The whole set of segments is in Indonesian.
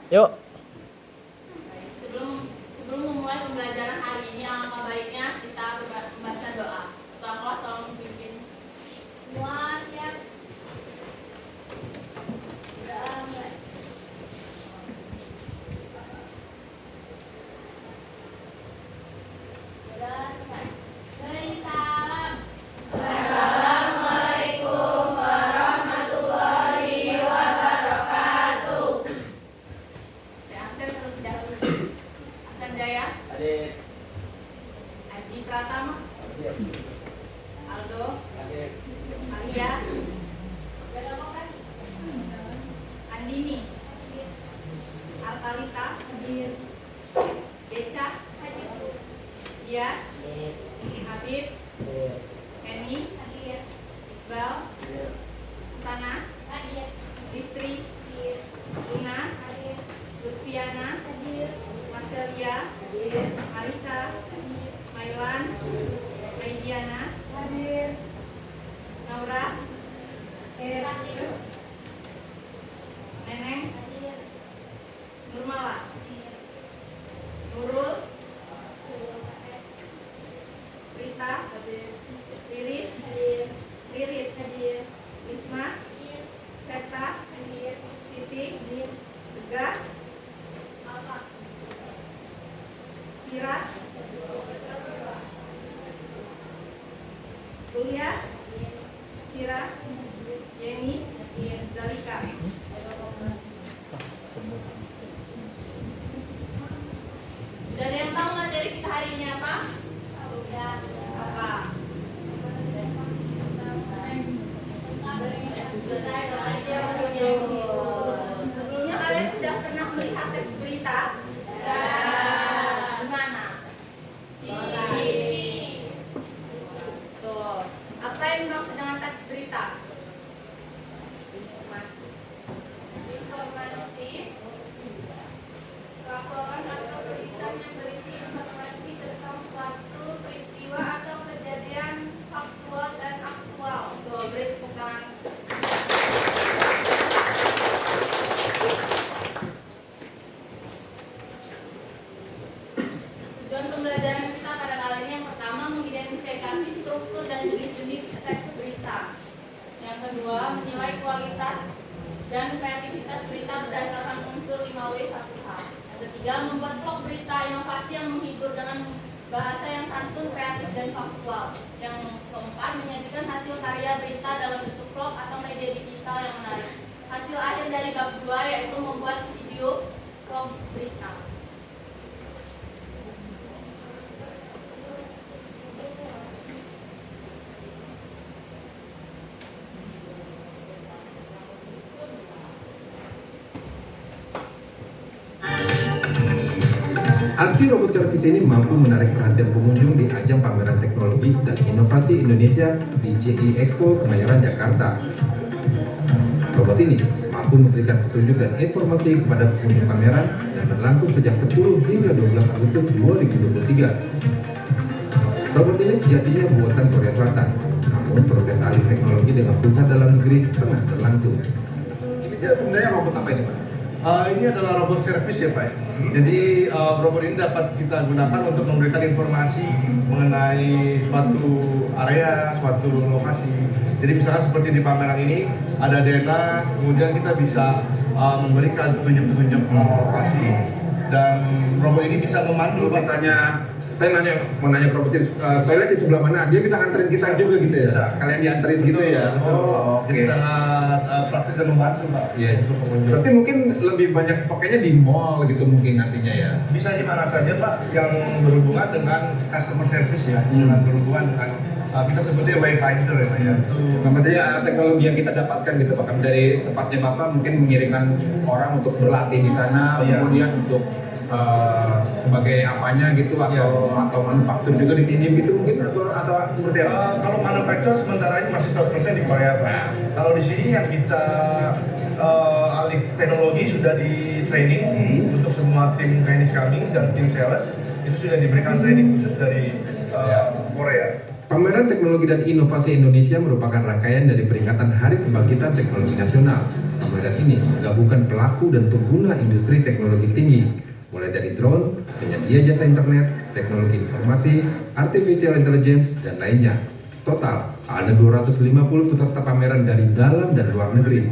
Yuk. Baik, sebelum memulai pembelajaran hari ini, alangkah baiknya kita membaca doa. Ketua kelas tolong memimpin. Semua siap. Doa Mbak. Sudah selesai. Beri salam. Assalamualaikum warahmatullahi wabarakatuh. Saya absen terlebih dahulu. Absen Jaya, Adik. Aji Pratama, Adik. Aldo, Adik. Alia, Jaga koperasi. Andini, Artalita, Hadir. Beca, Hadir. Dias, Habib, Eni, Hadir. Iqbal, Sana, Hadir. Listri, Hadir. Luna, Hadir. Lutfiana, Hadir. Marcelia, Hadir. Marisa, Hadir. Mailan, Rediana, Hadir. Naura, Hadir. Neneng, Hadir. Nurmala, Hadir. Nurul, Rita, Lilis, Hadir. Lirit, Hadir. Isma, Hadir. Seta, Hadir. Siti, Hadir. Tegas, Alfa. Kira, Julia, Kira, Yeni, Zalika. Sudah ada yang tahu materi kita hari ini apa? Sudah. Apa? Sebelumnya kalian sudah pernah melihat teks berita? Di mana? Tuh. Apa yang dimaksud dengan teks berita? Informasi, laporan atau tulisan yang berisi informasi tentang suatu peristiwa atau kejadian faktual dan aktual. Tuh, beri tepuk tangan. Tujuan pembelajaran kita pada kali ini yang pertama mengidentifikasi struktur dan jenis-jenis teks berita. Yang kedua, menilai kualitas dan kreativitas berita berdasarkan unsur 5W1H. Yang ketiga, membuat vlog berita inovasi yang menghibur dengan bahasa yang santun, kreatif, dan faktual. Yang keempat, menyajikan hasil karya berita dalam bentuk vlog atau media digital yang menarik. Hasil akhir dari bab 2 yaitu membuat video vlog berita. Aksi robot servis ini mampu menarik perhatian pengunjung di ajang pameran teknologi dan inovasi Indonesia di JI Expo Kemayoran, Jakarta. Robot ini mampu memberikan petunjuk dan informasi kepada pengunjung pameran yang berlangsung sejak 10 hingga 12 Agustus 2023. Robot ini sejatinya buatan Korea Selatan, namun proses alih teknologi dengan pusat dalam negeri tengah berlangsung. Ini sebenarnya robot apa ini, Pak? Ini adalah robot servis ya, Pak. Jadi robot ini dapat kita gunakan untuk memberikan informasi mengenai suatu area, suatu lokasi. Jadi misalkan seperti di pameran ini ada data, kemudian kita bisa memberikan petunjuk-petunjuk lokasi dan robot ini bisa memandu. Saya mau nanya ke robot toilet di sebelah mana? Dia bisa nganterin kita juga gitu ya? Bisa. Kalian dianterin gitu ya? Oh, oke. jadi sangat praktis dan membantu, Pak. Iya. Untuk pengunjung. Berarti mungkin lebih banyak pakainya di mall gitu mungkin nantinya ya? Bisa di mana saja, Pak, yang berhubungan dengan customer service ya, dengan berhubungan dengan kita sebutnya wayfinder ya, Pak ya. Nah, maksudnya teknologi yang kita dapatkan gitu Pak, dari tempatnya Bapak mungkin mengirimkan orang untuk berlatih di sana, Iya. kemudian untuk sebagai apanya gitu atau manufaktur juga di sini gitu mungkin atau seperti apa? Kalau manufacture sementara ini masih 100% di Korea, Pak. Kalau di sini yang kita alih teknologi sudah di training untuk semua tim teknis kami dan tim sales itu sudah diberikan training khusus dari Korea. Pameran Teknologi dan Inovasi Indonesia merupakan rangkaian dari peringatan Hari Kebangkitan Teknologi Nasional. Pameran ini menggabungkan pelaku dan pengguna industri teknologi tinggi, mulai dari drone, penyedia jasa internet, teknologi informasi, artificial intelligence, dan lainnya. Total, ada 250 peserta pameran dari dalam dan luar negeri.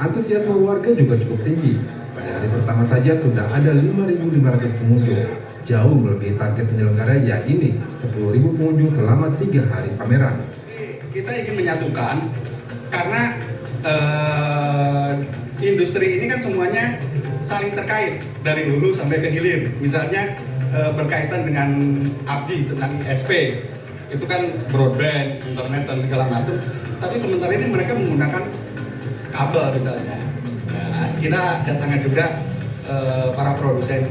Antusiasme warga juga cukup tinggi. Pada hari pertama saja sudah ada 5.500 pengunjung. Jauh melebihi target penyelenggara, yakni 10.000 pengunjung selama 3 hari pameran. Kita ingin menyatukan karena industri ini kan semuanya saling terkait dari hulu sampai ke hilir. Misalnya berkaitan dengan ABDI tentang ISP, itu kan broadband, internet dan segala macam. Tapi sementara ini mereka menggunakan kabel misalnya. Nah, kita datangkan juga para produsen.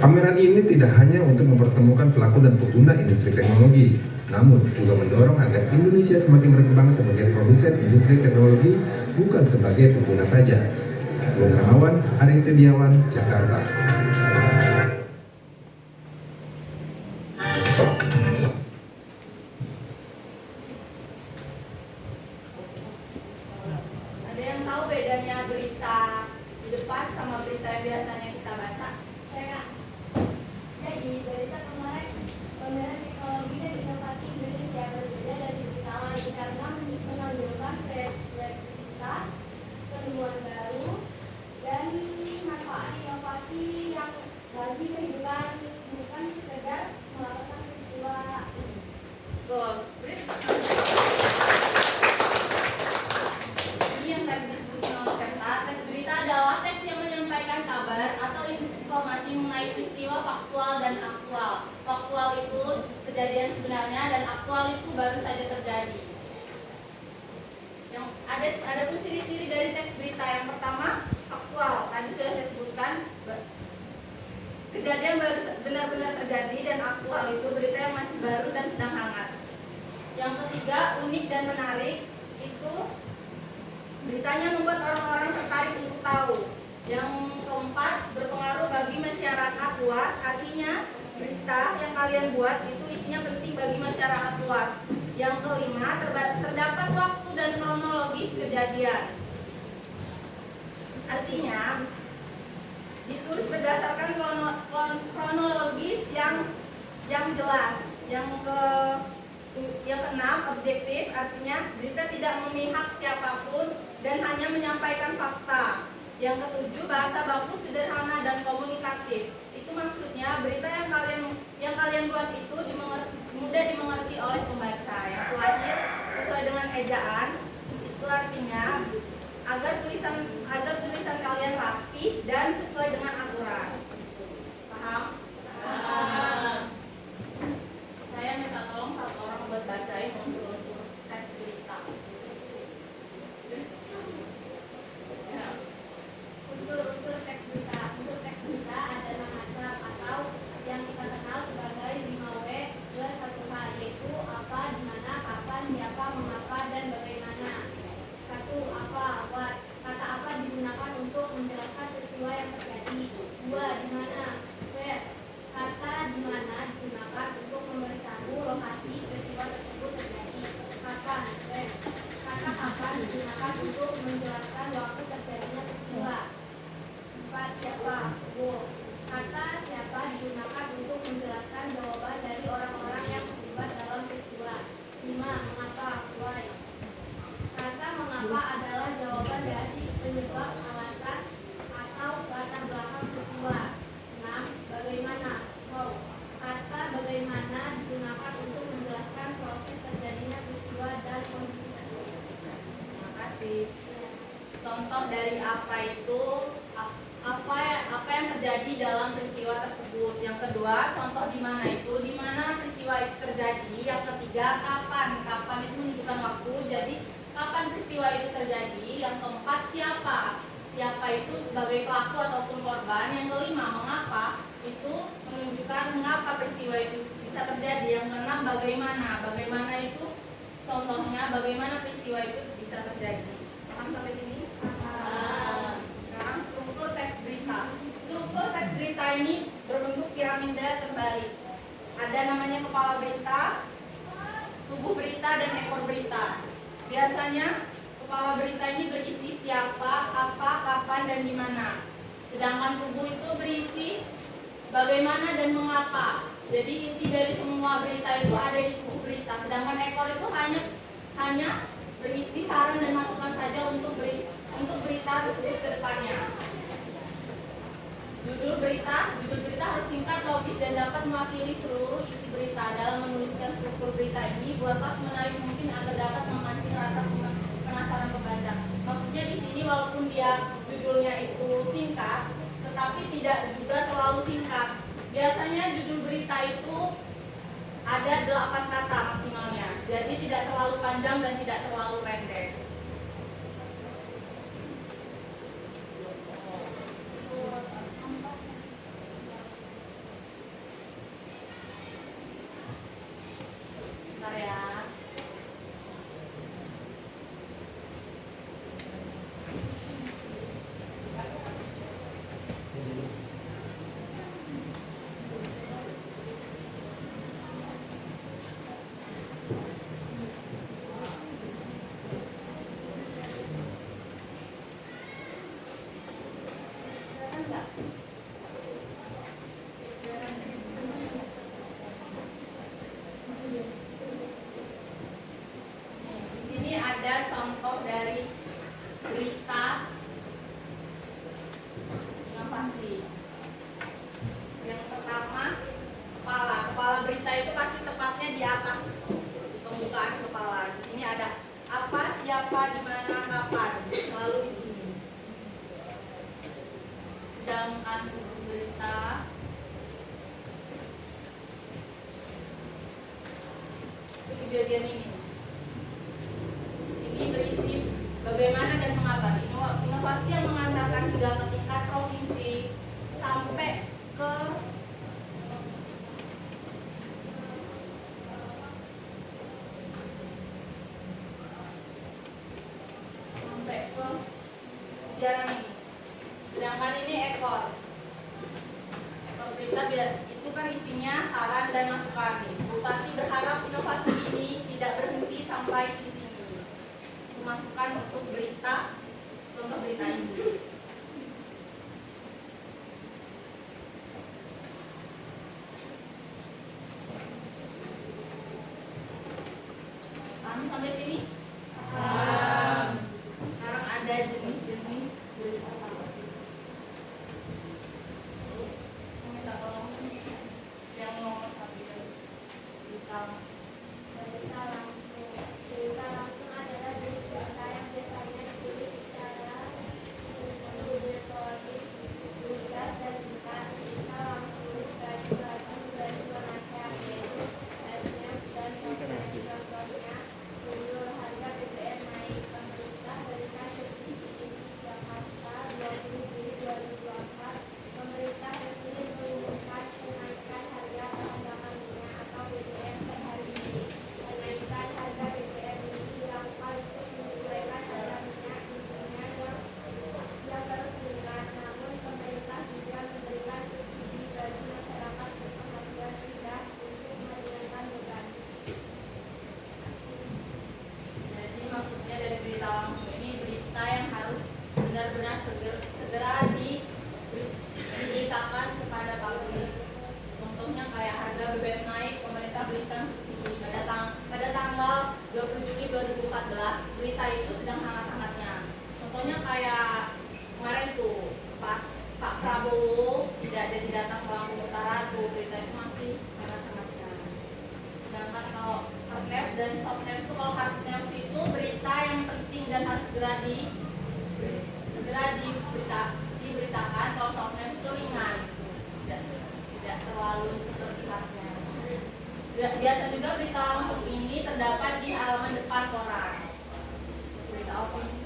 Pameran ini tidak hanya untuk mempertemukan pelaku dan pengguna industri teknologi, namun juga mendorong agar Indonesia semakin berkembang sebagai produsen industri teknologi, bukan sebagai pengguna saja. Gun Ramawan, Ari Tidiawan, Jakarta. Ada yang tahu bedanya berita di depan sama berita yang biasanya kita baca? Saya jadi berita kemarin pameran teknologi dan inovasi Indonesia berbeda dari berita lain karena menunjukkan kreativitas, penemuan baru, dan manfaat inovasi yang bagi kehidupan, bukan sekedar melakukan peristiwa ini. Betul. Ini yang tadi disebutkan oleh Peta. Teks berita adalah teks yang menyampaikan kabar atau informasi mengenai peristiwa faktual dan aktual. Faktual itu kejadian sebenarnya dan aktual itu baru saja terjadi. Yang ada pun ciri-ciri dari teks berita. Yang pertama, faktual. Tadi sudah saya sebutkan, kejadian baru benar-benar terjadi, dan aktual itu berita yang masih baru dan sedang hangat. Yang ketiga, unik dan menarik. Itu beritanya membuat orang-orang tertarik untuk tahu. Yang keempat, berpengaruh bagi masyarakat luas. Artinya berita yang kalian buat itu isinya penting bagi masyarakat luas. Yang kelima, terdapat waktu dan kronologis kejadian. Artinya ditulis berdasarkan kronologis yang jelas. Yang keenam, objektif. Artinya berita tidak memihak siapapun dan hanya menyampaikan fakta. Yang ketujuh, bahasa baku, sederhana dan komunikatif. Itu maksudnya berita yang kalian buat itu mudah dimengerti oleh pembaca. Yang terakhir, sesuai dengan ejaan. Itu artinya agar tulisan kalian rapi dan sesuai dengan aturan. Paham? Paham. Saya minta tolong satu orang buat bacain unsur teks berita. Ya. Unsur teks berita. Unsur teks berita adalah macam atau yang kita kenal sebagai 5W plus 1H, yaitu apa, di mana, kapan, siapa, mengapa, dan bagaimana. 1. Apa, what. Kata apa digunakan untuk menjelaskan peristiwa yang terjadi. 2. Di mana, where. Kata di mana digunakan untuk memberitahu lokasi peristiwa tersebut terjadi. Kapan, when. Kata kapan digunakan untuk menjelaskan waktu terjadinya peristiwa. 4. Siapa, who. Kata siapa digunakan untuk menjelaskan jawaban dari orang-orang yang terlibat dalam peristiwa. 5. Mengapa, why. Kata mengapa adalah jawaban dari penyebab, alasan, atau latar belakang peristiwa. 6. Bagaimana, how. Kata bagaimana digunakan untuk menjelaskan proses terjadinya peristiwa dan kondisi tertentu. Terima kasih. Contoh dari apa itu, apa yang terjadi dalam peristiwa tersebut. Yang kedua, contoh di mana itu, di mana peristiwa itu terjadi. Yang ketiga, kapan. Kapan itu menunjukkan waktu, jadi kapan peristiwa itu terjadi. Yang keempat, siapa. Siapa itu sebagai pelaku ataupun korban. Yang kelima, mengapa. Itu menunjukkan mengapa peristiwa itu bisa terjadi. Yang keenam, bagaimana. Bagaimana itu contohnya, bagaimana peristiwa itu bisa terjadi. Paham sampai sini? Sekarang struktur teks berita. Struktur teks berita ini berbentuk piramida terbalik. ada namanya kepala berita, tubuh berita, dan ekor berita. Biasanya kepala berita ini berisi siapa, apa, kapan, dan di mana. Sedangkan tubuh itu berisi bagaimana dan mengapa. Jadi inti dari semua berita itu ada di tubuh berita. Sedangkan ekor itu hanya berisi saran dan masukan saja untuk berita tersebut ke depannya. Judul berita harus singkat, logis, dan dapat mewakili seluruh isi berita. Dalam menuliskan struktur berita ini, buatlah semenarik mungkin agar dapat memancing rasa penasaran pembaca. Maksudnya di sini walaupun dia judulnya itu singkat, tetapi tidak juga terlalu singkat. Biasanya judul berita itu ada 8 kata maksimalnya. Jadi tidak terlalu panjang dan tidak terlalu pendek. Bentar ya. Di sini ada contoh dari berita inovasi. Yang pertama, kepala berita itu pasti tepatnya di atas pembukaan kepala. Di sini ada apa, siapa, di mana, kapan, selalu di sini. Sedangkan berita itu di bagian ini. Ini berisi bagaimana dan mengapa. Inovasi yang mengantarkan hingga ke tingkat provinsi sampai ke jalan ini. Sedangkan ini ekor berita itu kan isinya saran dan masukan. Bupati berharap inovasi ini tidak berhenti sampai di sini. Masukan untuk berita, contoh berita ini. Paham sampai sini? Sekarang ada jenis-jenis berita. Minta tolong yang nomor 1 berita. Berita langsung adalah berita yang biasanya ditulis secara elektronik, tugas dan singkat. Berita langsung bagi penasihat yaitu SMS dan SMS. Contohnya, judul harga BBM naik, pemerintah berikan subsidi isi Jakarta 20 Juli 2024. Pemerintah resmi mengumumkan kenaikan harga bahan bakar minyak atau BBM per hari ini. Kenaikan harga BBM ini dilakukan untuk menyesuaikan harga minyak dunia yang terus meningkat. Namun pemerintah juga memberikan subsidi bagi masyarakat berpenghasilan rendah untuk meringankan beban. Jadi maksudnya dari berita langsung ini berita yang harus benar-benar segera diberitakan kepada publik. Contohnya kayak harga BBM naik, pemerintah berikan subsidi pada tanggal 20 Juli 2014. Berita itu sedang hangat-hangatnya. Contohnya kayak kemarin tuh pas Pak Prabowo tidak jadi datang ke Lampung Utara tuh, berita itu masih hangat-hangatnya. Sedangkan kalau hard news dan soft news itu, kalau hard news itu berita yang penting dan harus segera diberitakan. Kalau soft news itu ringan, tidak terlalu seperti hard news. Biasa juga berita langsung ini terdapat di halaman depan koran. Berita opini.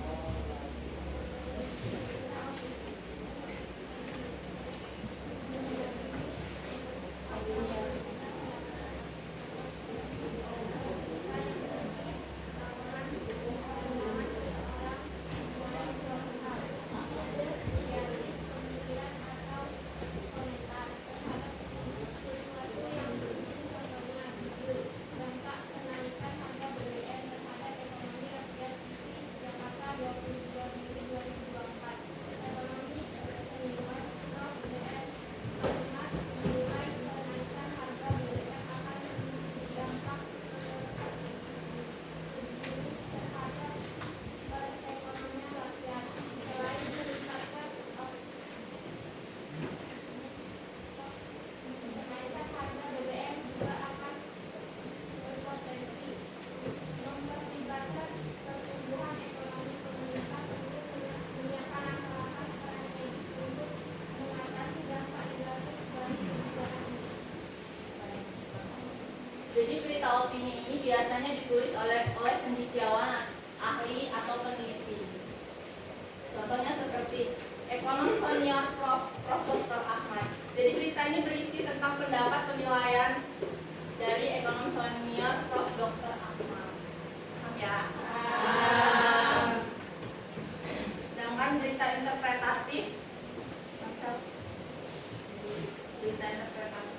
biasanya ditulis oleh cendekiawan, ahli atau peneliti. Contohnya seperti Ekonom Senior Prof. Dr. Ahmad. Jadi berita ini berisi tentang pendapat penilaian dari Ekonom Senior Prof. Dr. Ahmad. Paham ya? Sedangkan berita interpretatif, berita interpretatif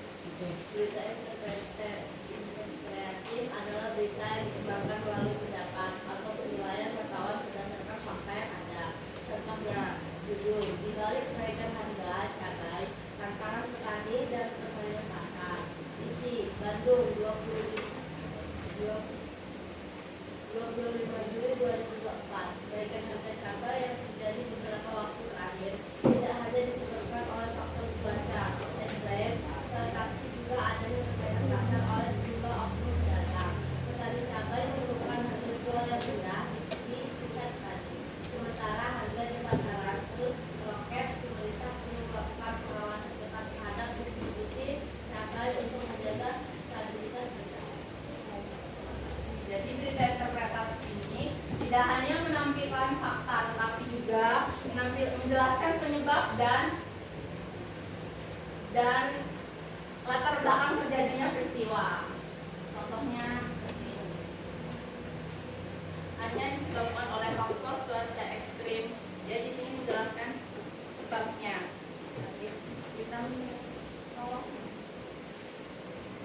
adalah berita yang dikembangkan melalui pendapat atau penilaian wartawan berdasarkan fakta yang ada. Contohnya, judul di balik kenaikan harga cabai, tantangan petani dan persaingan pasar. Isi Bandung 25 Juli 2024. Kenaikan harga cabai yang terjadi beberapa waktu terakhir tidak hanya disebabkan oleh faktor cuaca ekstrem, tetapi juga adanya kenaikan pasar oleh sejumlah oknum pedagang. Petani cabai menemukan harga jual yang rendah di tingkat tadi, sementara harga di pasaran terus meroket. Pemerintah perlu melakukan pengawasan ketat terhadap distribusi cabai untuk menjaga stabilitas harga. Jadi berita interpretatif ini tidak hanya menampilkan fakta, tetapi juga menjelaskan penyebab dan latar belakang terjadinya peristiwa. Contohnya seperti ini. Hanya disebabkan oleh faktor cuaca ekstrim. Jadi di sini menjelaskan sebabnya. Kita tolong.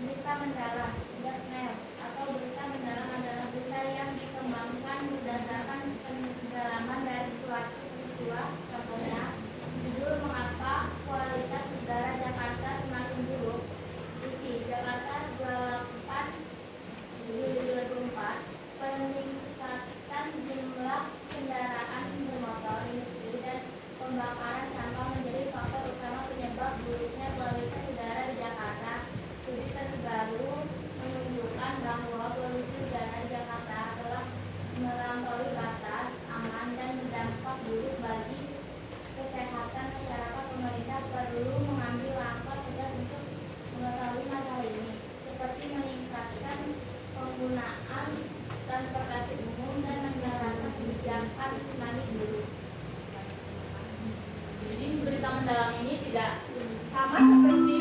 Berita mendalam, Darknet, atau berita mendalam adalah berita yang dikembangkan berdasarkan pendalaman dari suatu peristiwa. Contohnya, judul mengapa kualitas udara Jakarta semakin buruk. Isi Jakarta 28 Juli 2024, peningkatan jumlah kendaraan bermotor, industri, dan pembakaran sampah menjadi faktor utama penyebab buruknya kualitas udara di Jakarta. Studi terbaru menunjukkan bahwa polusi udara di Jakarta telah melampaui batas aman dan berdampak buruk bagi kesehatan masyarakat. Pemerintah perlu mengambil langkah tegas untuk mengetahui masalah ini, seperti meningkatkan penggunaan transportasi umum dan menerapkan kebijakan mandi buruk. Jadi berita mendalam ini tidak sama seperti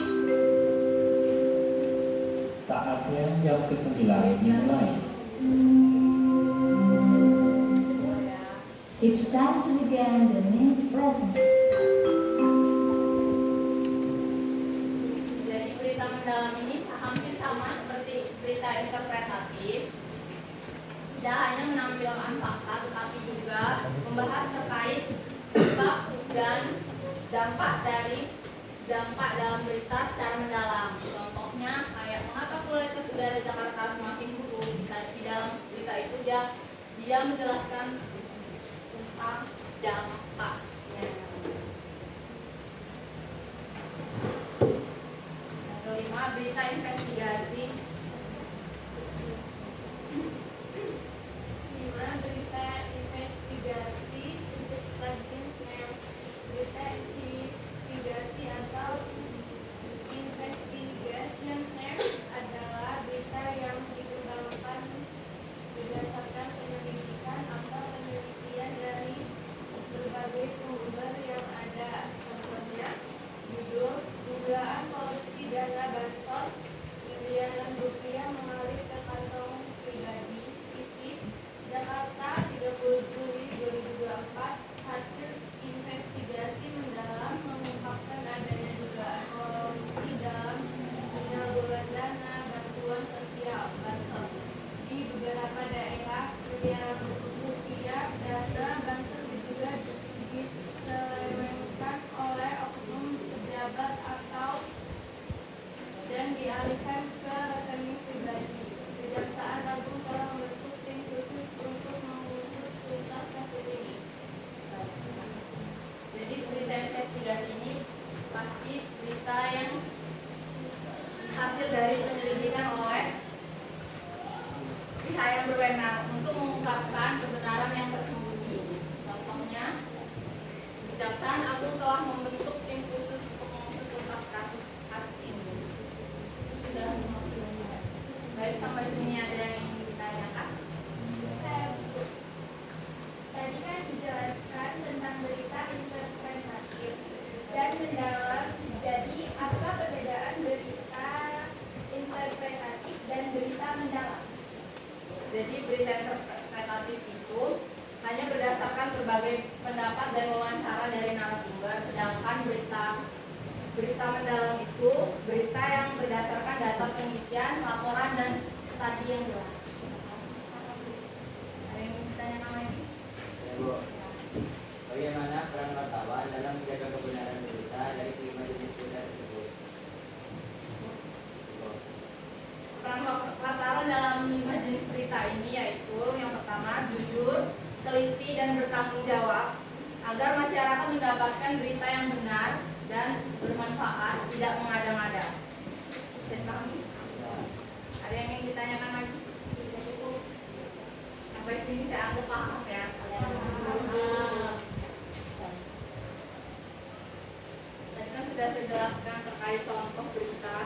Saatnya jam ke-9 dimulai. It's time to begin the next lesson. Jadi berita mendalam ini hampir sama seperti berita interpretatif. Tidak hanya menampilkan fakta, tetapi juga membahas terkait sebab dan dampak dalam berita secara mendalam. Contohnya kayak mengapa kualitas udara Jakarta semakin buruk. Di dalam berita itu dia menjelaskan tentang dampaknya. Yang kelima, berita investigasi. Gimana berita investigasi untuk selanjutnya? Berita investigasi atau investigation adalah berita yang dikembangkan berdasarkan penyelidikan atau penelitian dari berbagai mendalam. Jadi apa perbedaan berita interpretatif dan berita mendalam? Jadi berita interpretatif itu hanya berdasarkan berbagai pendapat dan wawancara dari narasumber, sedangkan berita mendalam itu berita yang berdasarkan data penelitian, laporan, dan studi yang jelas. Ada yang ditanyakan lagi? Ya, Bu. Bagaimana peran wartawan dalam menjaga kebenaran berita dari kelima jenis berita tersebut? Peran wartawan dalam 5 jenis berita ini yaitu yang pertama jujur, teliti, dan bertanggung jawab agar masyarakat mendapatkan berita yang benar dan bermanfaat, tidak mengada-ngada. Ada yang ingin ditanyakan lagi? Sampai sini saya anggap paham ya. Tadi kan sudah saya jelaskan terkait contoh berita.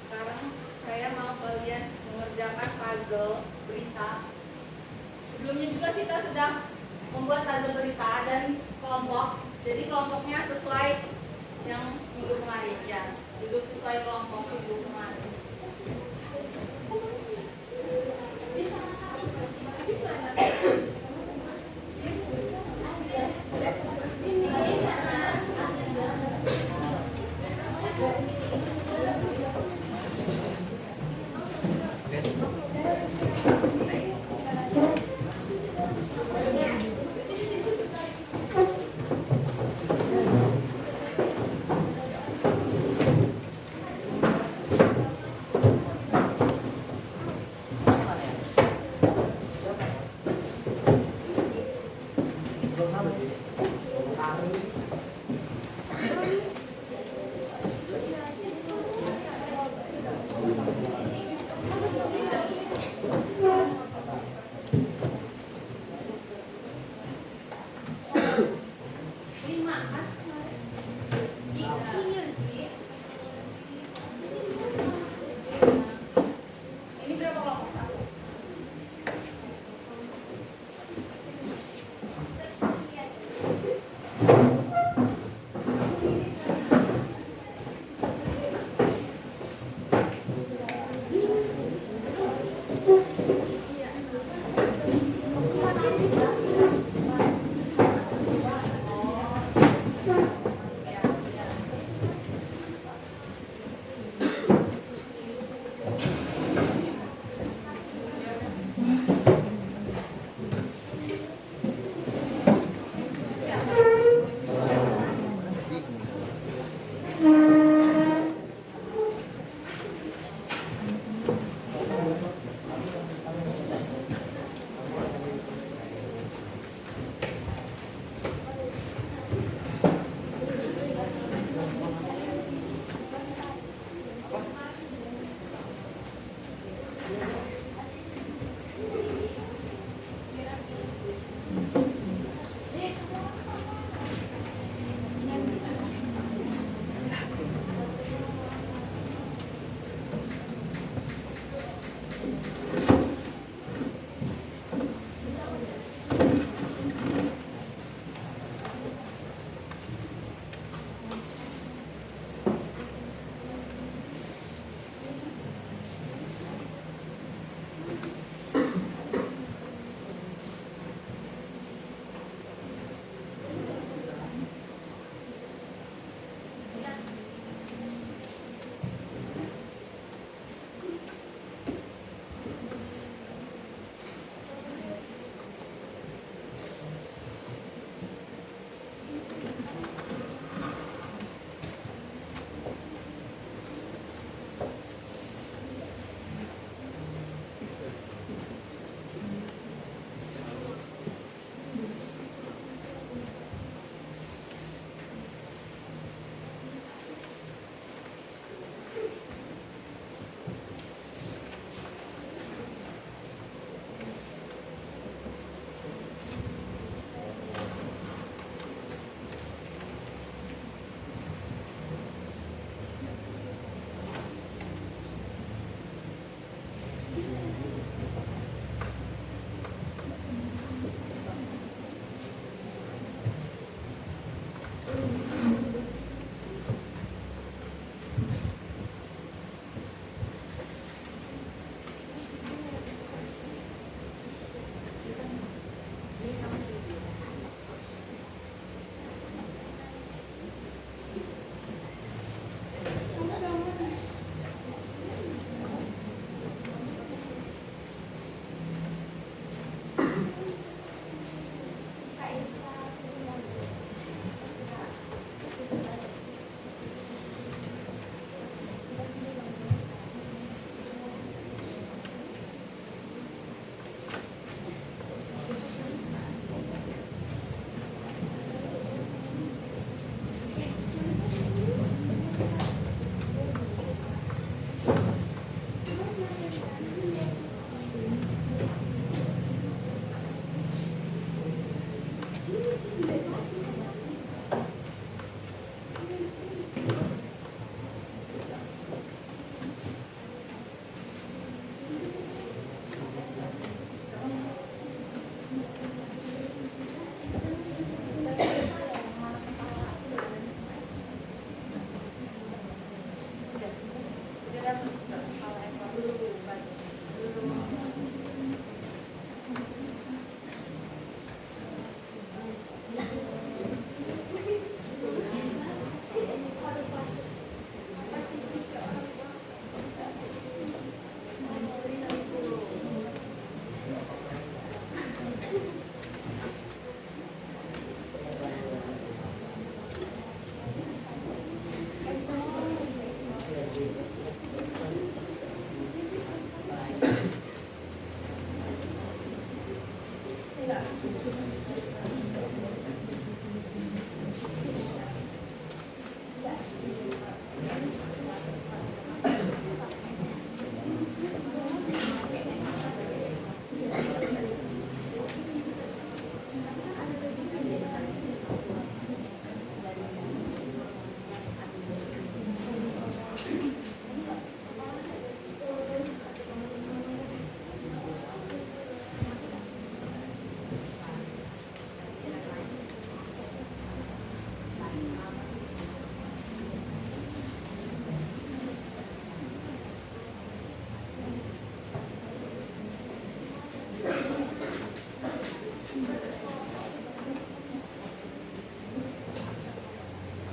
Sekarang saya mau kalian mengerjakan puzzle berita. Sebelumnya juga kita sudah membuat puzzle berita dan kelompok. Jadi kelompoknya sesuai yang minggu kemarin ya. Duduk sesuai kelompok minggu kemarin.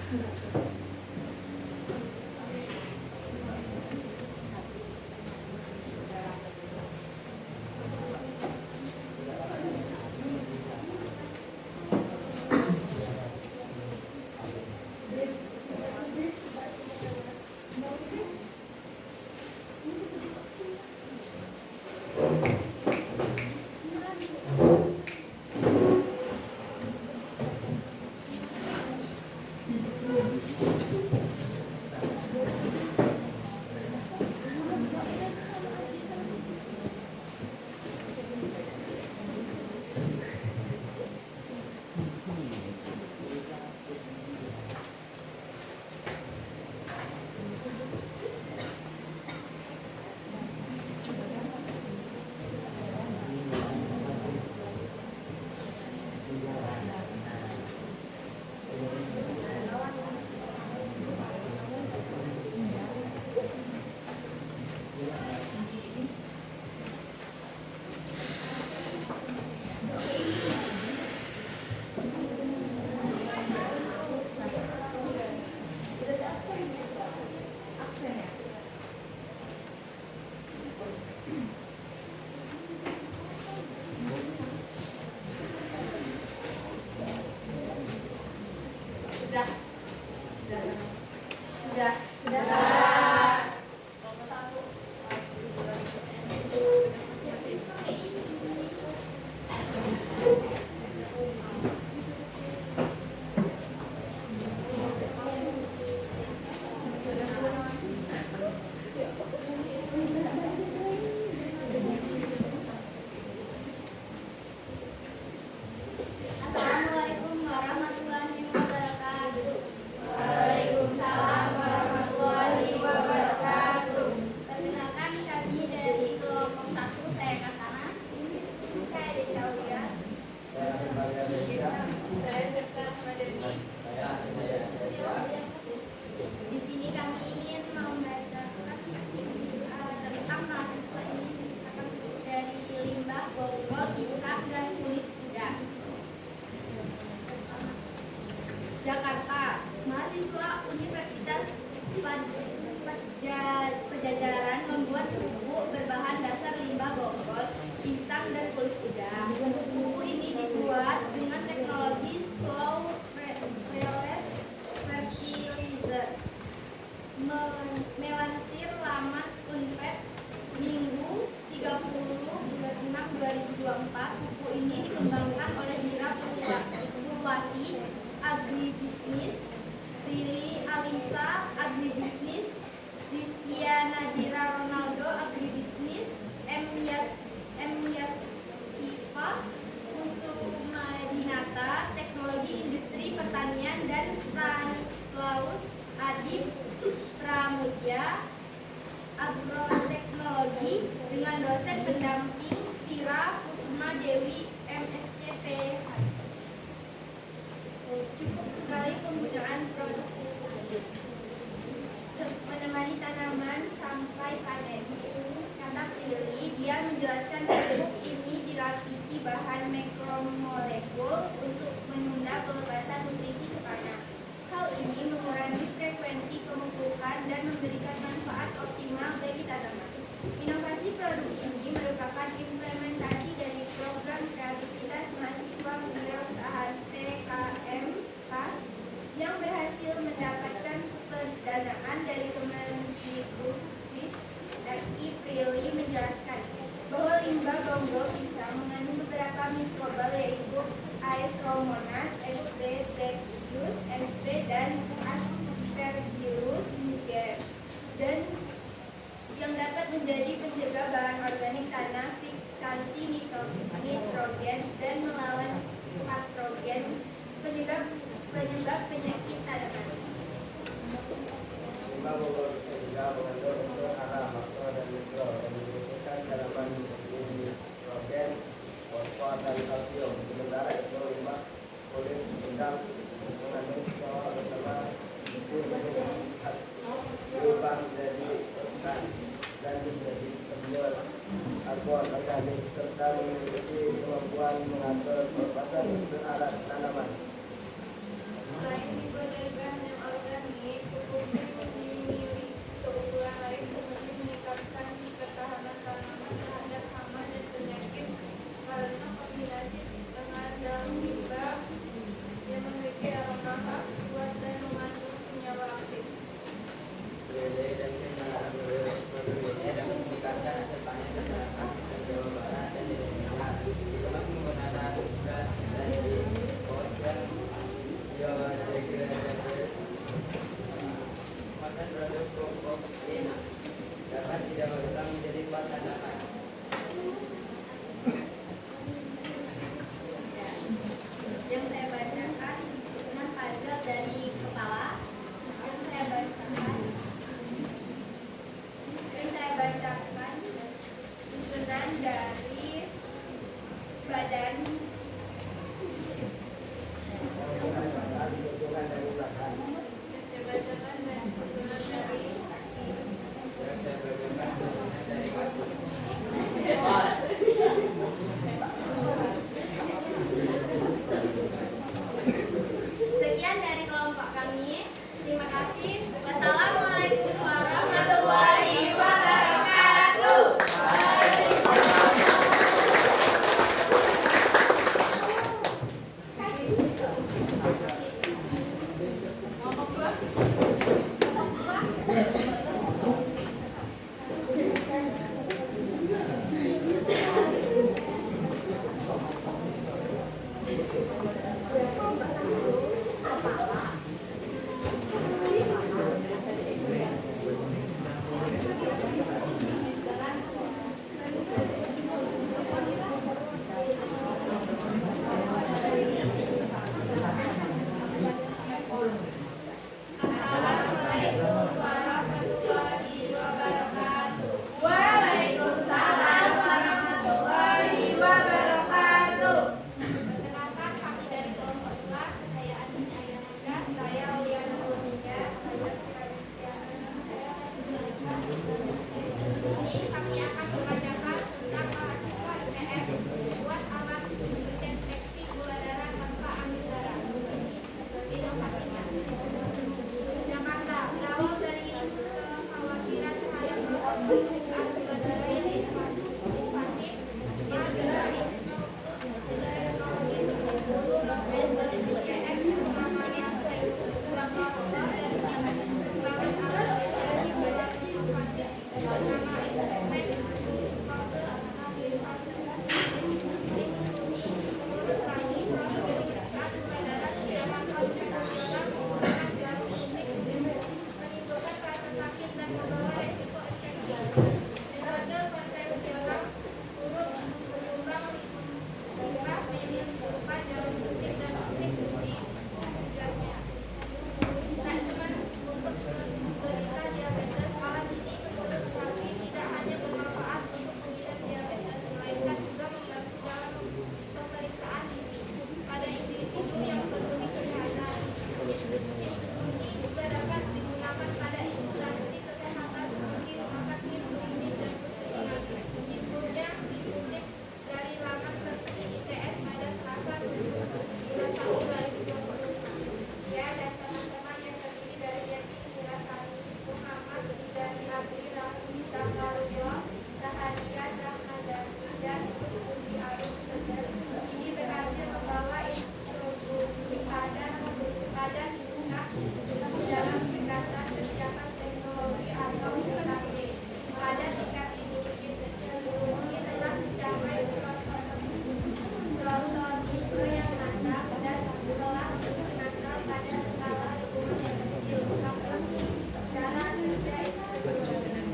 Sudah. Sudah. Sudah. Nomor 1. Assalamualaikum warahmatullahi wabarakatuh. Waalaikumsalam warahmatullahi wabarakatuh. Perkenalkan kami dari kelompok 1, saya Kasana. Saya Desi Aulia. Saya Septa Madani. Di sini kami ingin membacakan tentang mahasiswa ini dari limbah bonggol, insang, dan kulit kuda. Jakarta, mahasiswa Universitas Pajajaran membuat buku berbahan dasar limbah bonggol, insang, dan kulit kuda. Buku ini dibuat dengan teknologi slow release fertilizer. Melansir laman Unpad Minggu 30 bulan 6 2024, buku ini dikembangkan oleh Mira Purwasi Agribisnis, Rili Alisa Agribisnis, Rizkia Nadira Ronaldo Agribisnis, M. Yasifa Kusuma Dinata Teknologi Industri Pertanian, dan Stanislaus Adib Pramudya Agroteknologi dengan dosen pendamping Vira Kusuma Dewi MSc Cukup sekali penggunaan produk menemani tanaman sampai panen. Kata Prilly, dia menjelaskan pupuk ini dilapisi bahan makromolekul untuk menunda pelepasan nutrisi ke tanah. Hal ini mengurangi frekuensi pemupukan dan memberikan manfaat optimal bagi tanaman. Inovasi produk ini merupakan implementasi dari program kreativitas mahasiswa Wirausahaan TKMK yang berhasil mendapatkan pendanaan dari Kemendikbudristek. Prilly menjelaskan bahwa limbah bonggol bisa mengandung beberapa mikroba, yaitu Aeromonas, SP, Bacillus, SP, dan Aspergillus niger, dan yang dapat menjadi pencegah bahan organik tanah, fiksasi nitrogen, dan melawan patrogen penyebab penyakit tanaman. Limbah bonggol bisa juga mengandung unsur hara, makro, dan mikro yang membutuhkan tanaman nitrogen, fosfor, dan kalsium. Sementara itu limbah kulit sedang mengandung senyawa bersama berubah menjadi pekat dan menjadi penjual karbon organik serta memiliki kemampuan mengatur pelepasan terhadap tanaman. Selain dibuat dari bahan yang Metode konvensional turut menyumbang limbah medis berupa jarum suntik dan suntik di tujuannya. Tak cuma untuk menderita diabetes, alat ini menurut Safi tidak hanya bermanfaat untuk pengidap diabetes, melainkan juga membantu dalam pemeriksaan pada individu yang peduli kesehatan. Ini juga dapat digunakan pada instansi kesehatan seperti rumah sakit, klinik, dan puskesmas. Infonya dikutip dari laman resmi ITS pada Selasa 2020. Ya, dan teman-teman yang terdiri dari Yati Mirasani, Muhammad Zidani Abdi, Rahmarullah, Sahadia, Rahmadani, dan Kusudi Arus Sejar. Ini berhasil membawa instruksi pada tingkat dalam tingkatan kesiapan teknologi atau IKT. Pada tingkat ini, teknologi telah mencapai prototipe yang mantap dan telah digunakan pada skala lingkungan yang kecil. Cara kerja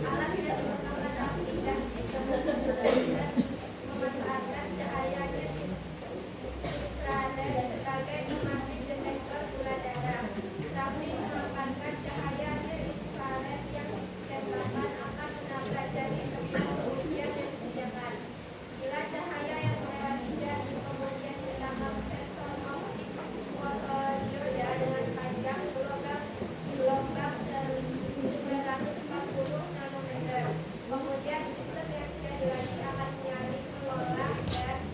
alat yang bernama Daphne dan memanfaatkan cahaya infrared sebagai pematik detektor gula darah. Daphne memanfaatkan cahaya infrared yang tembakan akan mempelajari kemudian dan disediakan. Bila cahaya yang melewati jaring kemudian ditambah sensor optik fotodioda dengan panjang gelombang 940 nanometer. Kemudian sistem yang sudah dilatih akan menyaring, mengelola, dan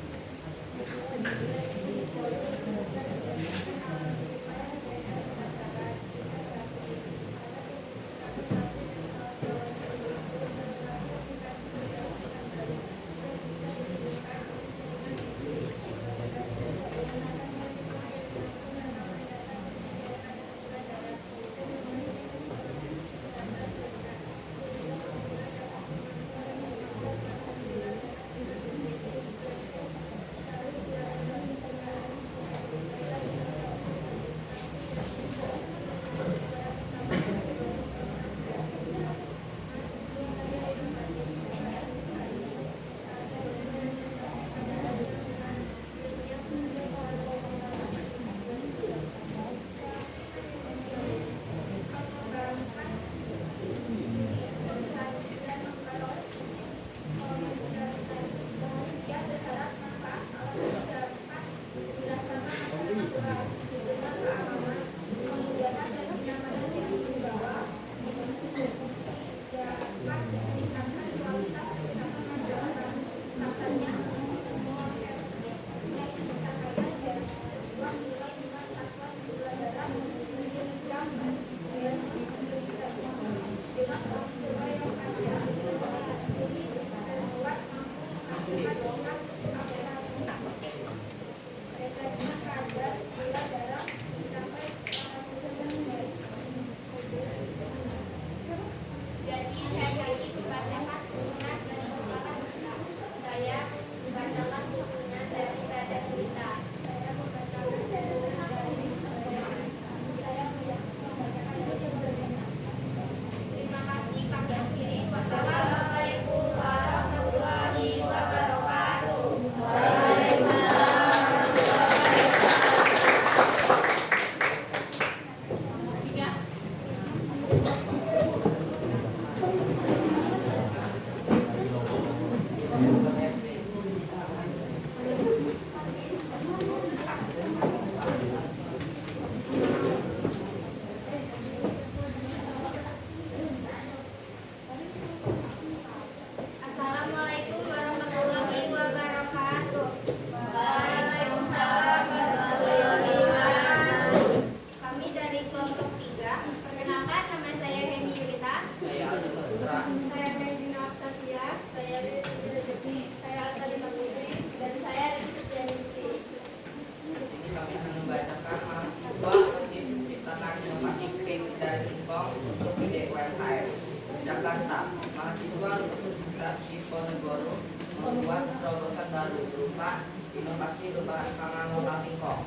membuat terobosan baru berupa inovasi berbahan pangan lokal Tingkong.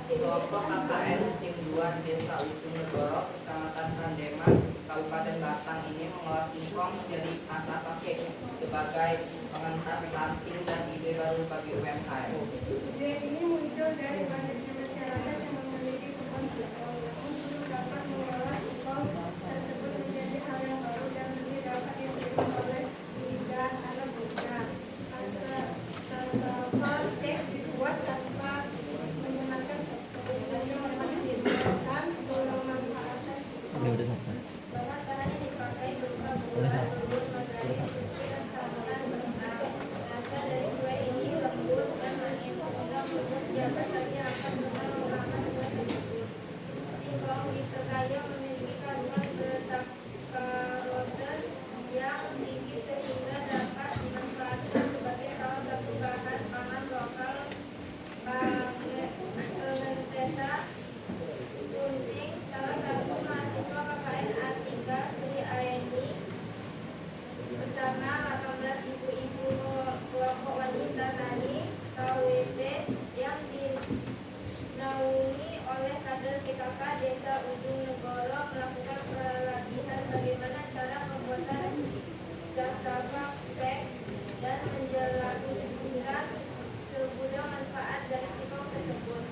Kelompok KKN Tim 2 Desa Ujung Negoro, Kecamatan Sandeman, Kabupaten Batang ini mengolah singkong menjadi kata pakai sebagai pengentas lanting dan ide baru bagi UMKM. Ide ini muncul dari banyaknya masyarakat yang memiliki kebun singkong. Untuk dapat mengolah singkong tersebut menjadi hal yang baru dan ini dapat diterima oleh lidah anak muda. Asal teh dibuat tanpa menggunakan mesin dan pemanfaatan bahan-bahan yang dipakai berupa gula, telur, margarin, susu, dan santan berbentuk. Rasa dari kue ini lembut dan manis sehingga membuat siapa saja akan pernah memakan kue tersebut. Singkong dipercaya memiliki kandungan beta-karoten yang tinggi sehingga dapat dimanfaatkan sebagai salah satu bahan pangan lokal. Pengentesa Gunting, salah satu mahasiswa KKN A3 Sri Aeni bersama 18 ibu-ibu kelompok wanita tani KWT yang dinaungi oleh kader PKK Desa Ujung Negoro melakukan pelatihan bagaimana cara pembuatan cassava cake dan menjelaskan segudang manfaat dari singkong tersebut.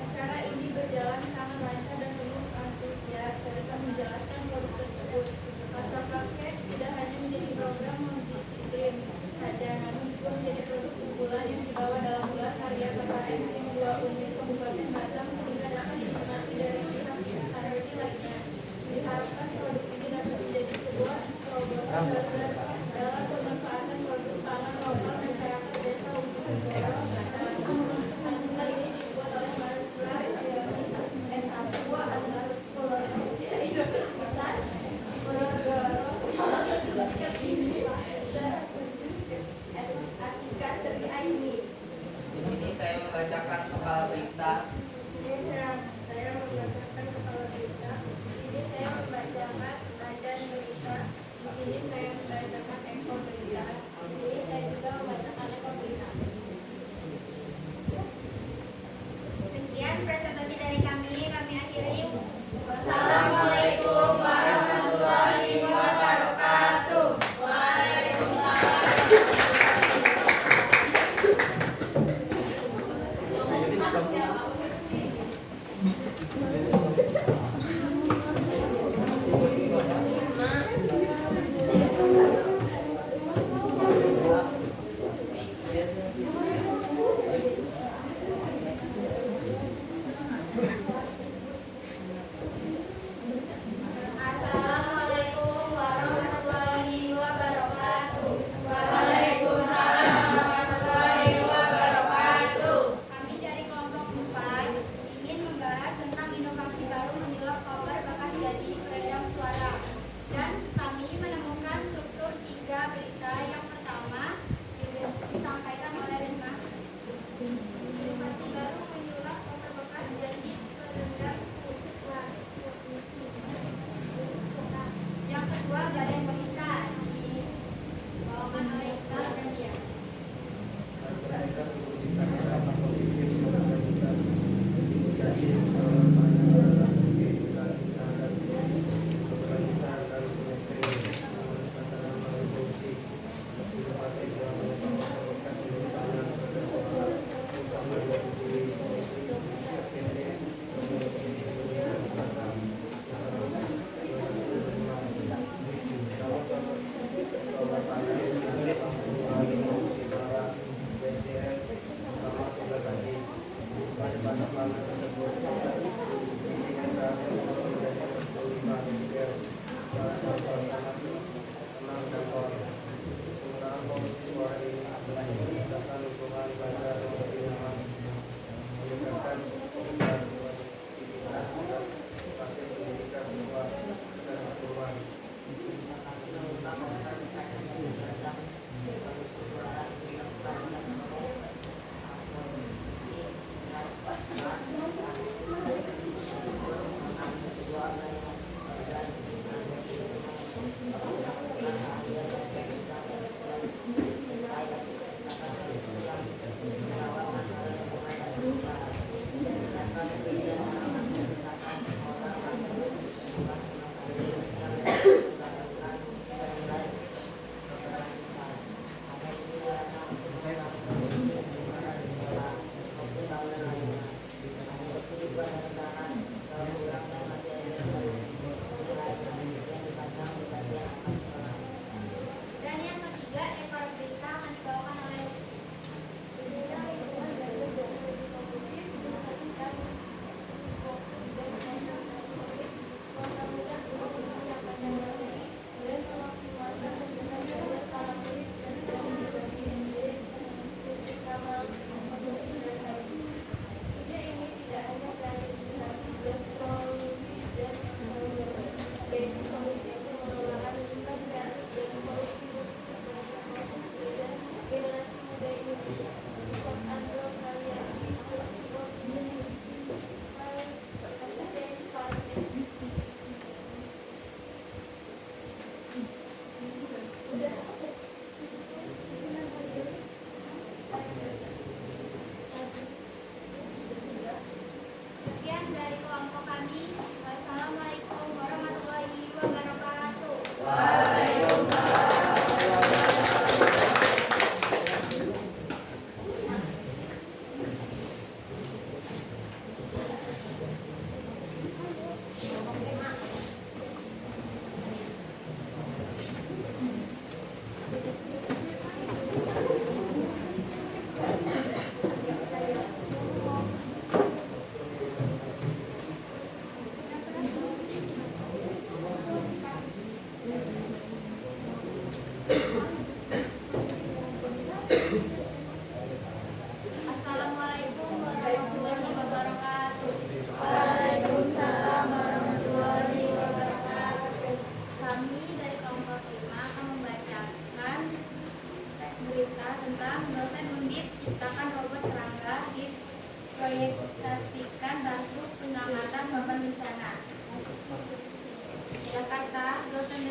Acara ini berjalan sangat lancar dan penuh antusias ketika menjelaskan produk tersebut. Cassava cake tidak hanya menjadi program multidisiplin saja, namun juga menjadi produk unggulan yang dibawa dalam gelar karya KKN tim 2 Unit Kabupaten Batang sehingga dapat dinikmati dari pihak karyawan lainnya. Diharapkan produk ini dapat menjadi sebuah terobosan baru dalam pemanfaatan produk pangan lokal masyarakat desa untuk negara Batang. Artikel ini dibuat oleh mahasiswa S1 Antar Di sini saya membacakan kepala berita. Saya membacakan kepala berita. Di sini saya membacakan badan berita. Di sini saya membacakan ekor berita. Di sini saya juga membacakan ekor berita. Sekian presentasi dari kami akhiri. Wassalamualaikum warahmatullahi wabarakatuh. Assalamualaikum warahmatullahi wabarakatuh. Waalaikumsalam warahmatullahi wabarakatuh. Kami dari kelompok 4 ingin membahas tentang inovasi baru menyulap koper bekas gaji peredam suara. Dan kami menemukan struktur 3 berita. Yang pertama disampaikan oleh Risma. Inovasi baru menyulap koper bekas gaji peredam suara. Yang kedua, Gading Berita dibawakan oleh Iqbal dan Dia.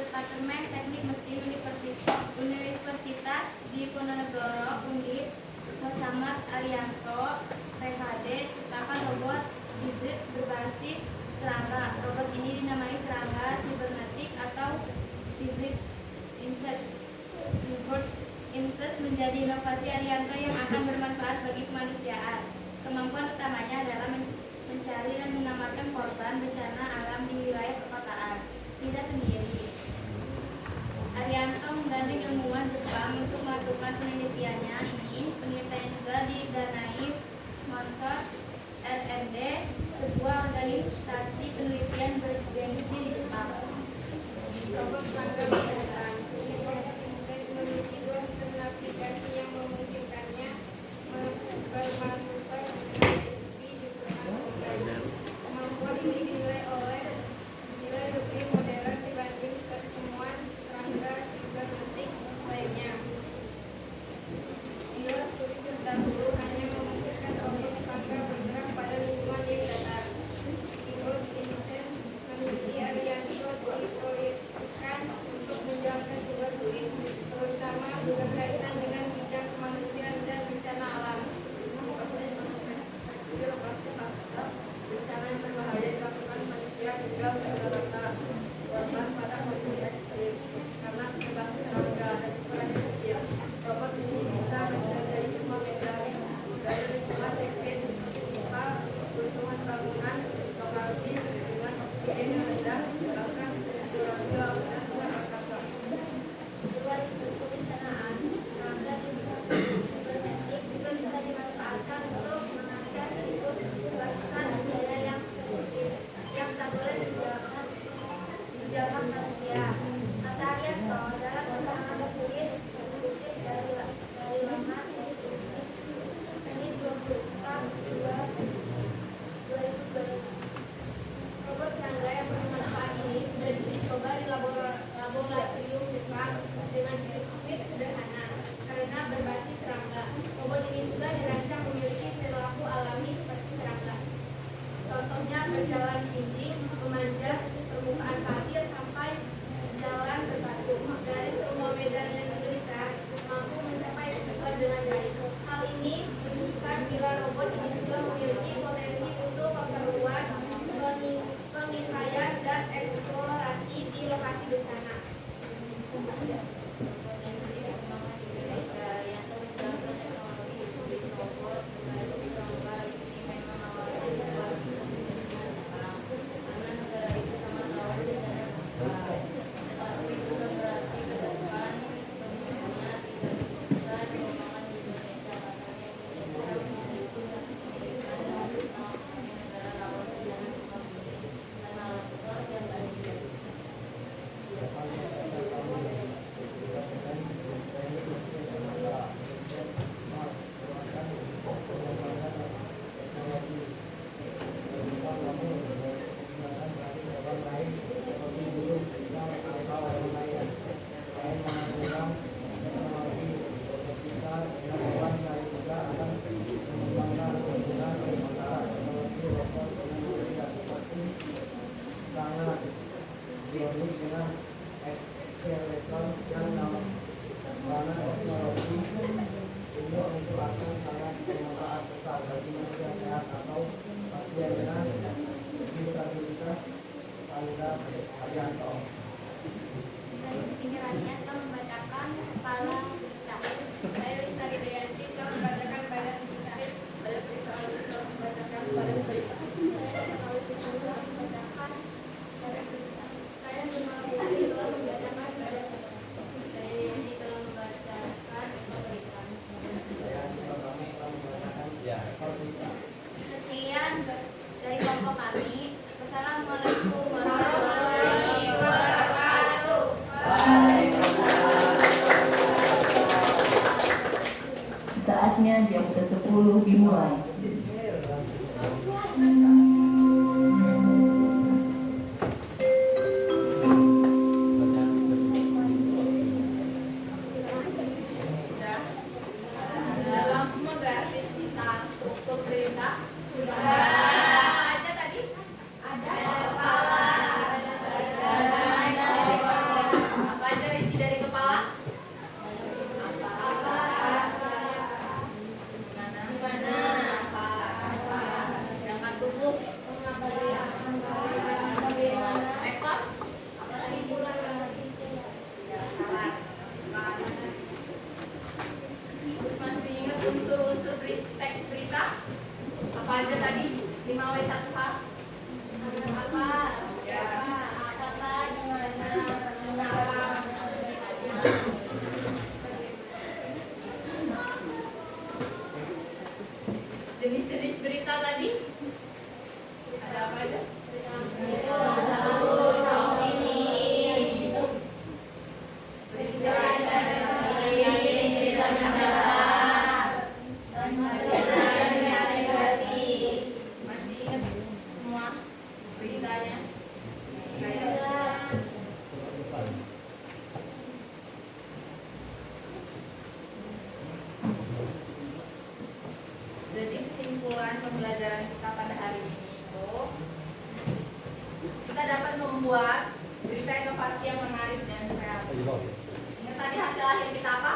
Departemen Teknik Mesin Universitas Diponegoro Undip, Muhammad Arianto, PhD, ciptakan robot hibrid berbasis serangga. Robot ini dinamai serangga sibernetik atau hybrid insect menjadi inovasi Arianto yang akan bermanfaat bagi kemanusiaan. Kemampuan utamanya adalah mencari dan menyelamatkan korban bencana alam di wilayah perkotaan, tidak sendiri. Arianto menggandeng ilmuwan Jepang untuk melakukan penelitiannya ini. Penelitian juga didanai Monfort R&D, sebuah organisasi penelitian bergengsi di Jepang. Robot serangga beneran. Memiliki dua fitur aplikasi yang memungkinkannya bermanuver di jutaan. Kemampuan ini dinilai lebih modern dibanding pertemuan serangga sibernetik lainnya. Bila sulit terdahulu hanya memungkinkan robot serangga bergerak pada lingkungan yang datar. Keyboard Insect memiliki Arianto diproyeksikan untuk menjalankan tugas sulit, terutama berkaitan dengan bidang kemanusiaan dan bencana alam. Lokasi pasca bencana yang berbahaya dilakukan manusia hingga rata-rata korban pada kondisi ekstrim. Karena berbasis serangga dan ukurannya kecil, robot ini bisa menjadi semua medan dari lingkungan ekstrim seperti gempa, runtuhan bangunan, lokasi dengan oksigen yang rendah, bahkan eksplorasi laut dan luar angkasa. Luar isu bencanaan, serangga sibernetik juga bisa dimanfaatkan untuk mengakses situs barisan budaya yang tak boleh dijamah manusia. Kata Arianto dalam keterangan tertulis mengutip dari laman Senin 24 Februari 2020. Robot serangga yang bermanfaat ini sudah dicoba di laboratorium Jepang dengan sirkuit sederhana karena berbasis serangga. Robot ini juga dirancang memiliki perilaku alami seperti serangga. Contohnya berjalan dinding, memanjat permukaan pasir sampai jalan berbatu. Dari semua medan yang diberikan, mampu mencapai tujuan dengan baik. Hal ini menunjukkan bila robot ini juga memiliki potensi untuk keperluan pengintaian dan eksplorasi di lokasi bencana. Potensi pengembangan Indonesia yang terjangkau teknologi hibrid robot berbasis serangga ini memang awalnya dibuat dengan Jepang, karena negara itu sama tahu bencana gempa. Tetapi itu bukan berarti ke depan penggunaannya tidak bisa dikembangkan di Indonesia. Pasalnya Indonesia memiliki satu kemiripan dengan Jepang sebagai negara rawan bencana gempa bumi tanah longsor dan banjir. dengan ekseleton yang karena teknologi ini untuk akan sangat bermanfaat besar bagi manusia sehat atau pasien dengan disabilitas. Anda Arianto. Pikirannya telah membacakan kepala berita. Saya Lita Ridayanti telah membacakan badan berita. Saya Prita Alwi telah membacakan badan berita. Saya Alwi telah membacakan badan berita. Saya Nurmala Putri telah membacakan badan berita. Saya Yeni telah membacakan berita inovasi yang menarik dan kreatif. Ingat tadi hasil akhir kita apa?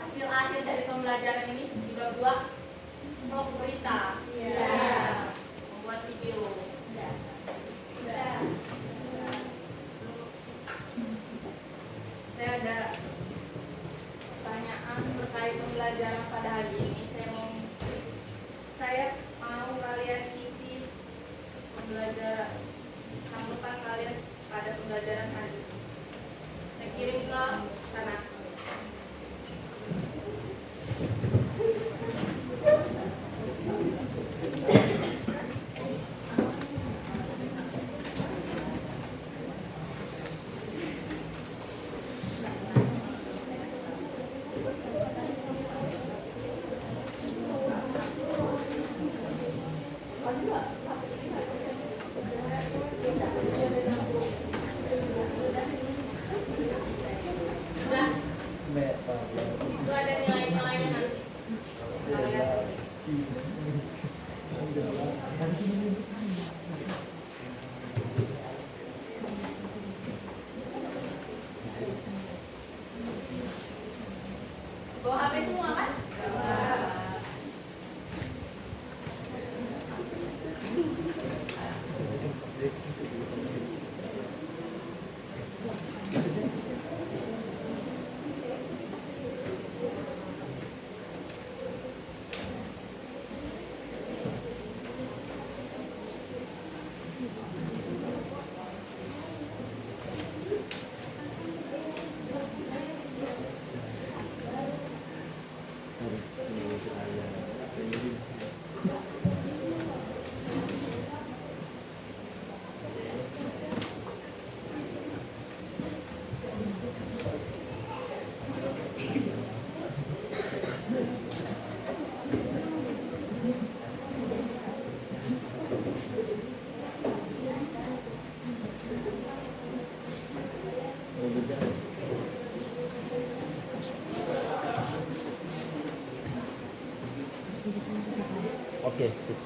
Hasil akhir dari pembelajaran ini di bab 2 blog berita. Membuat video. Saya ada pertanyaan terkait pembelajaran pada hari ini. Saya mau kalian isi pembelajaran sambutan kalian pada pembelajaran hari ini. Saya kirim ke sana. Itu ada nilai-nilainya nanti. Bawa HP semua kan? Oke, sip.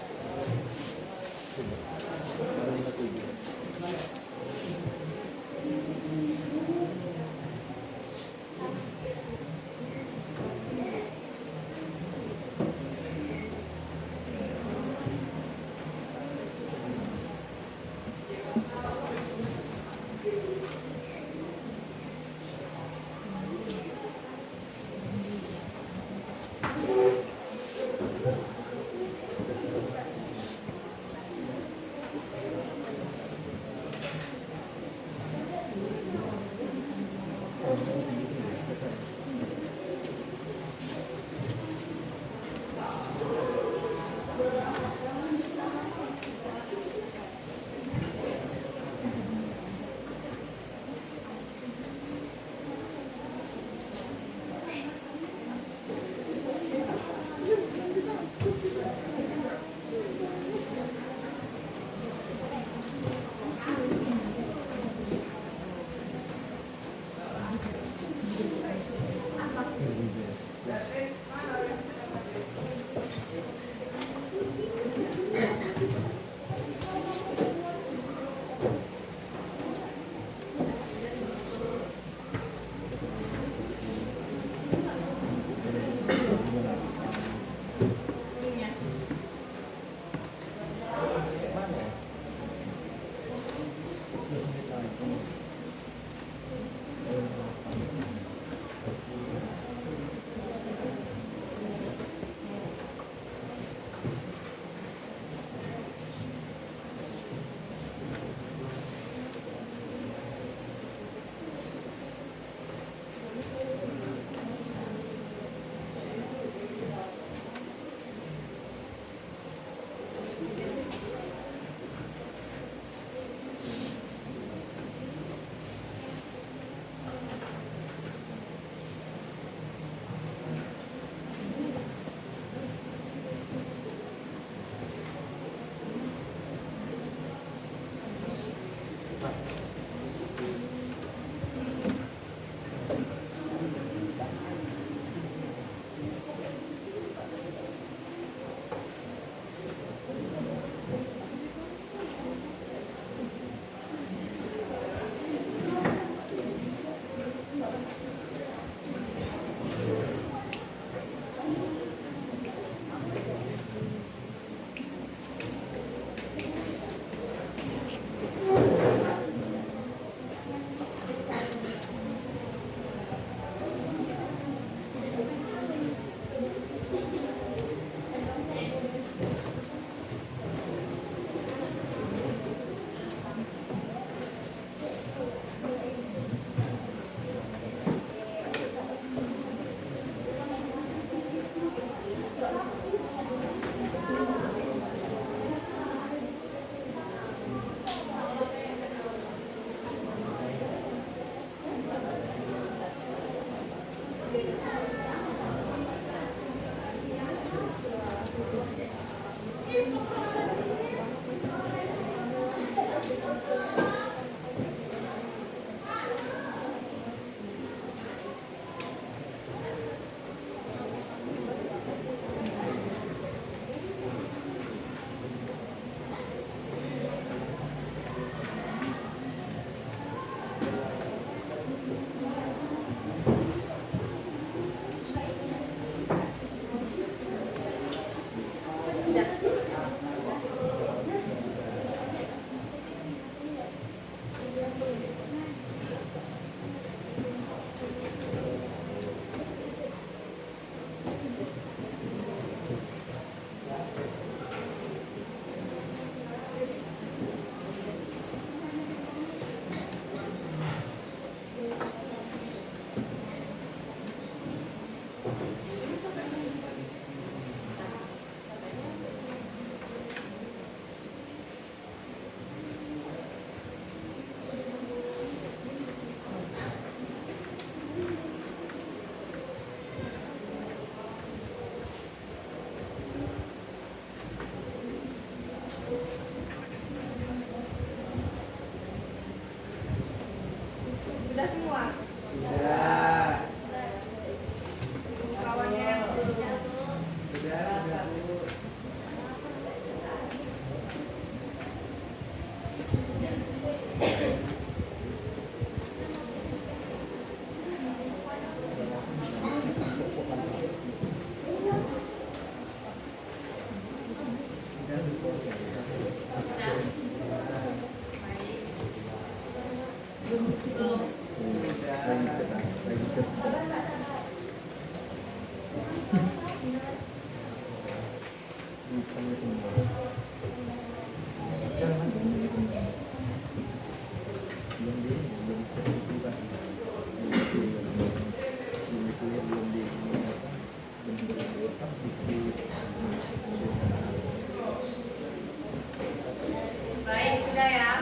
Baik, sudah ya?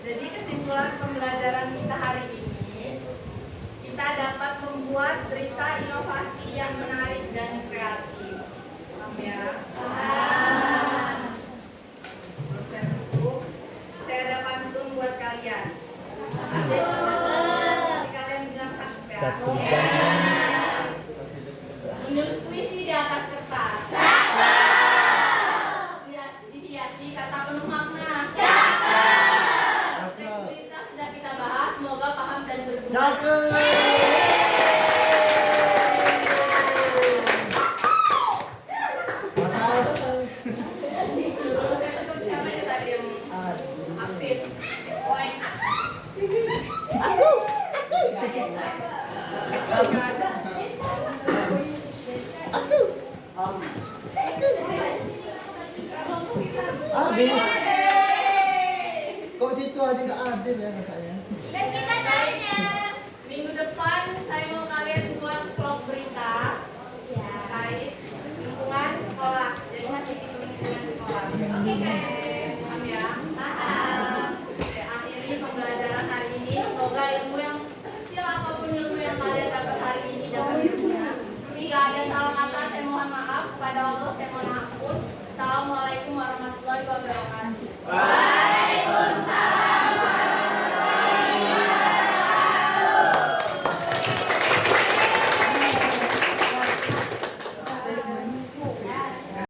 Jadi kesimpulan pembelajaran kita hari ini, kita dapat membuat berita inovasi yang menarik dan kreatif. Paham ya? Saya tutup. Saya ada pantun buat kalian. Kalian bilang satu ya. Menulis puisi di atas kertas. Dihiasi kata penuh makna. Teks berita sudah kita bahas, semoga paham dan berguna. Siapa yang tadi yang aktif? Kok situ aja nggak adil ya katanya? Dan kita tanya, minggu depan saya mau kalian buat vlog berita terkait lingkungan sekolah. Jadi masih di lingkungan sekolah. Oke kan? Paham ya? Paham. Oke, akhiri pembelajaran hari ini. Semoga ilmu yang sekecil apapun ilmu yang kalian dapat hari ini dapat berguna. Jika ada salah kata, saya mohon maaf. Kepada Allah, saya mohon ampun. Assalamualaikum warahmatullahi wabarakatuh.